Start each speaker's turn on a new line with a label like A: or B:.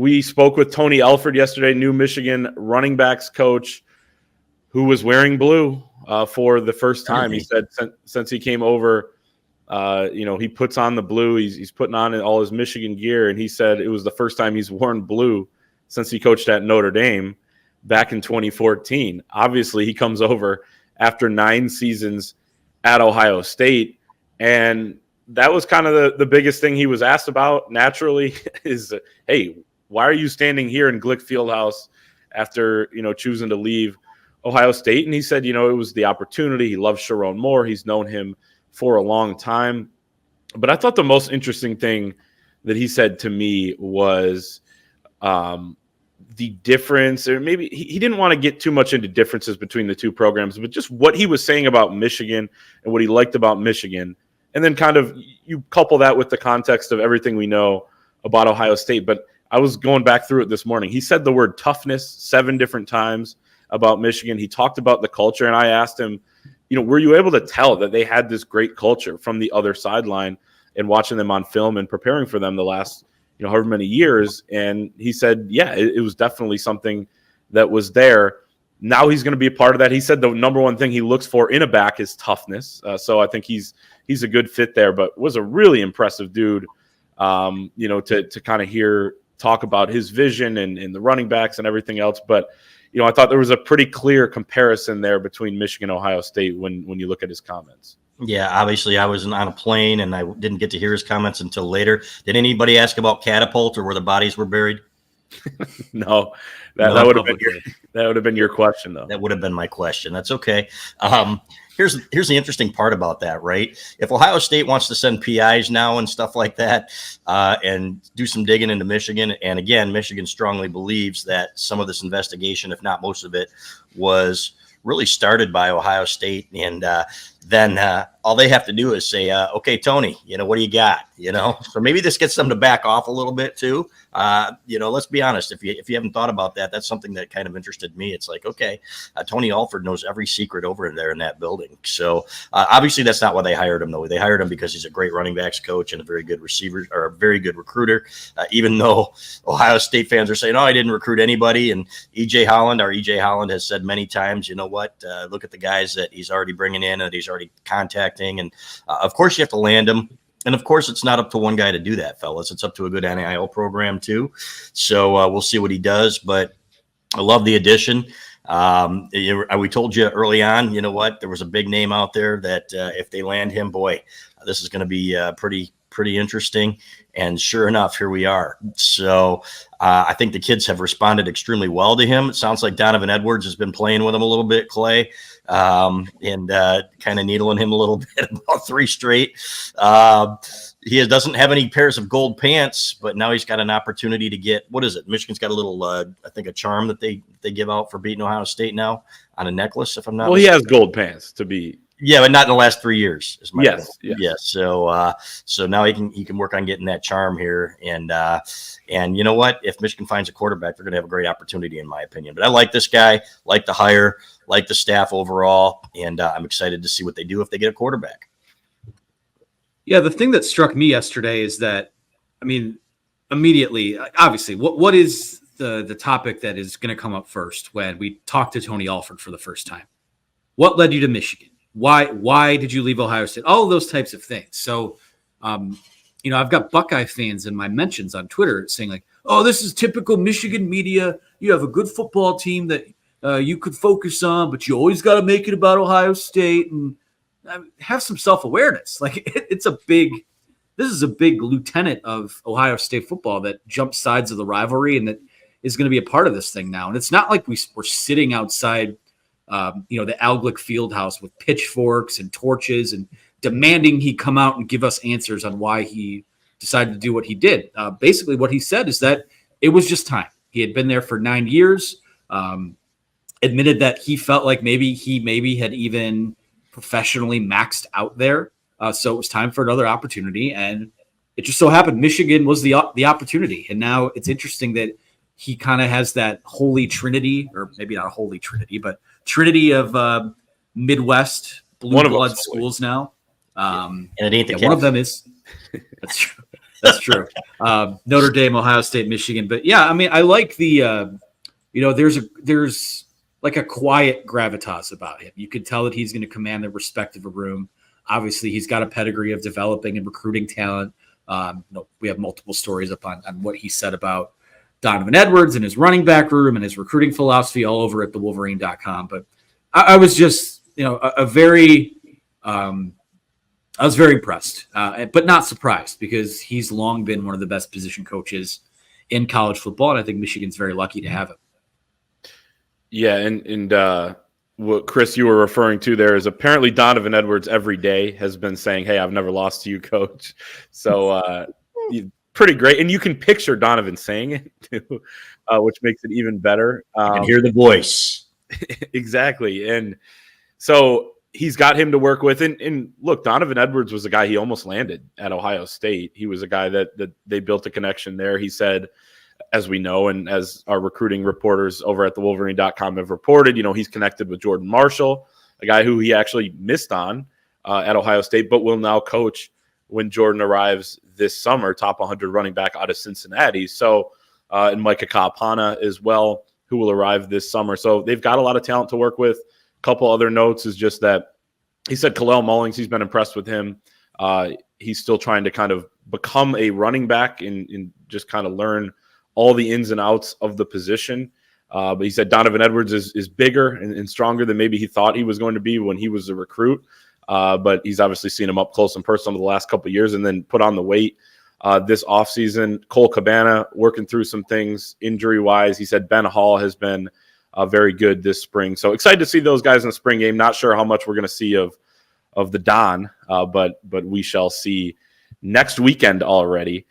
A: we spoke with Tony Alford yesterday, new Michigan running backs coach, who was wearing blue for the first time. He said since he came over, he puts on the blue. He's putting on all his Michigan gear, and he said it was the first time he's worn blue since he coached at Notre Dame back in 2014. Obviously, he comes over after 9 seasons at Ohio State, and that was kind of the biggest thing he was asked about, naturally, is, hey, why are you standing here in Glick Fieldhouse after, choosing to leave Ohio State? And he said, it was the opportunity. He loves Sharon Moore. He's known him for a long time. But I thought the most interesting thing that he said to me was the difference, or maybe he didn't want to get too much into differences between the two programs, but just what he was saying about Michigan and what he liked about Michigan. And then kind of you couple that with the context of everything we know about Ohio State. But I was going back through it this morning. He said the word toughness 7 different times about Michigan. He talked about the culture, and I asked him, were you able to tell that they had this great culture from the other sideline and watching them on film and preparing for them the last, however many years? And he said, yeah, it was definitely something that was there. Now he's going to be a part of that. He said the number one thing he looks for in a back is toughness. So I think he's a good fit there, but was a really impressive dude, to kind of talk about his vision and the running backs and everything else. But, I thought there was a pretty clear comparison there between Michigan and Ohio State when you look at his comments.
B: Yeah, obviously I was on a plane and I didn't get to hear his comments until later. Did anybody ask about Catapult or where the bodies were buried?
A: No, that would have been your question, though.
B: That would have been my question. That's okay. Here's the interesting part about that, right? If Ohio State wants to send PIs now and stuff like that, and do some digging into Michigan, and again, Michigan strongly believes that some of this investigation, if not most of it, was really started by Ohio State, and then all they have to do is say, okay, Tony, what do you got? So maybe this gets them to back off a little bit too. Let's be honest. If you haven't thought about that, that's something that kind of interested me. It's like, okay, Tony Alford knows every secret over there in that building. So obviously that's not why they hired him, though. They hired him because he's a great running backs coach and a very good receiver, or a very good recruiter. Even though Ohio State fans are saying, "Oh, I didn't recruit anybody," and EJ Holland has said many times, look at the guys that he's already bringing in and he's already contacting, and of course you have to land them. And of course, it's not up to one guy to do that, fellas. It's up to a good NIL program too. So we'll see what he does. But I love the addition. We told you early on, there was a big name out there that if they land him, boy, this is going to be pretty interesting. And sure enough, here we are. So I think the kids have responded extremely well to him. It sounds like Donovan Edwards has been playing with him a little bit, Clay, and kind of needling him a little bit about 3 straight. He doesn't have any pairs of gold pants, but now he's got an opportunity to get, what is it? Michigan's got a little, I think, a charm that they give out for beating Ohio State now on a necklace, if I'm not mistaken.
A: He has gold pants to be.
B: Yeah, but not in the last 3 years.
A: Yes.
B: So now he can work on getting that charm here, and you know what? If Michigan finds a quarterback, they're going to have a great opportunity, in my opinion. But I like this guy, like the hire, like the staff overall, and I'm excited to see what they do if they get a quarterback.
C: Yeah, the thing that struck me yesterday is that, immediately, obviously, what is the topic that is going to come up first when we talk to Tony Alford for the first time? What led you to Michigan? Why did you leave Ohio State? All of those types of things. So, I've got Buckeye fans in my mentions on Twitter saying like, "Oh, this is typical Michigan media. You have a good football team that you could focus on, but you always got to make it about Ohio State and have some self-awareness." Like this is a big lieutenant of Ohio State football that jumps sides of the rivalry and that is going to be a part of this thing now. And it's not like we're sitting outside the Al Glick Fieldhouse with pitchforks and torches and demanding he come out and give us answers on why he decided to do what he did. Basically, what he said is that it was just time. He had been there for 9 years, admitted that he felt like maybe had even professionally maxed out there. So it was time for another opportunity. And it just so happened Michigan was the opportunity. And now it's interesting that he kind of has that holy trinity, or maybe not a holy trinity, but trinity of Midwest blue blood schools now.
A: And
B: it ain't the
C: one of them is that's true. That's true. Notre Dame, Ohio State, Michigan. But yeah, I mean, I like the, there's like a quiet gravitas about him. You could tell that he's going to command the respect of a room. Obviously, he's got a pedigree of developing and recruiting talent. We have multiple stories up on what he said about Donovan Edwards and his running back room and his recruiting philosophy all over at the Wolverine.com. But I was just, I was very impressed, but not surprised, because he's long been one of the best position coaches in college football, and I think Michigan's very lucky to have him.
A: Yeah, and what Chris you were referring to there is apparently Donovan Edwards every day has been saying, "Hey, I've never lost to you, coach." So pretty great, and you can picture Donovan saying it too, which makes it even better.
B: You can hear the voice.
A: Exactly, and so he's got him to work with. And look, Donovan Edwards was a guy he almost landed at Ohio State. He was a guy that they built a connection there. He said, as we know, and as our recruiting reporters over at the Wolverine.com have reported, he's connected with Jordan Marshall, a guy who he actually missed on at Ohio State, but will now coach when Jordan arrives this summer, top 100 running back out of Cincinnati. So, and Micah Kaapana as well, who will arrive this summer. So they've got a lot of talent to work with. A couple other notes is just that he said Kalel Mullings, he's been impressed with him. He's still trying to kind of become a running back and just kind of learn all the ins and outs of the position. But he said Donovan Edwards is bigger and stronger than maybe he thought he was going to be when he was a recruit. But he's obviously seen him up close and personal the last couple of years, and then put on the weight this offseason. Cole Cabana working through some things injury-wise. He said Ben Hall has been very good this spring. So excited to see those guys in the spring game. Not sure how much we're going to see of the Don, but we shall see next weekend already.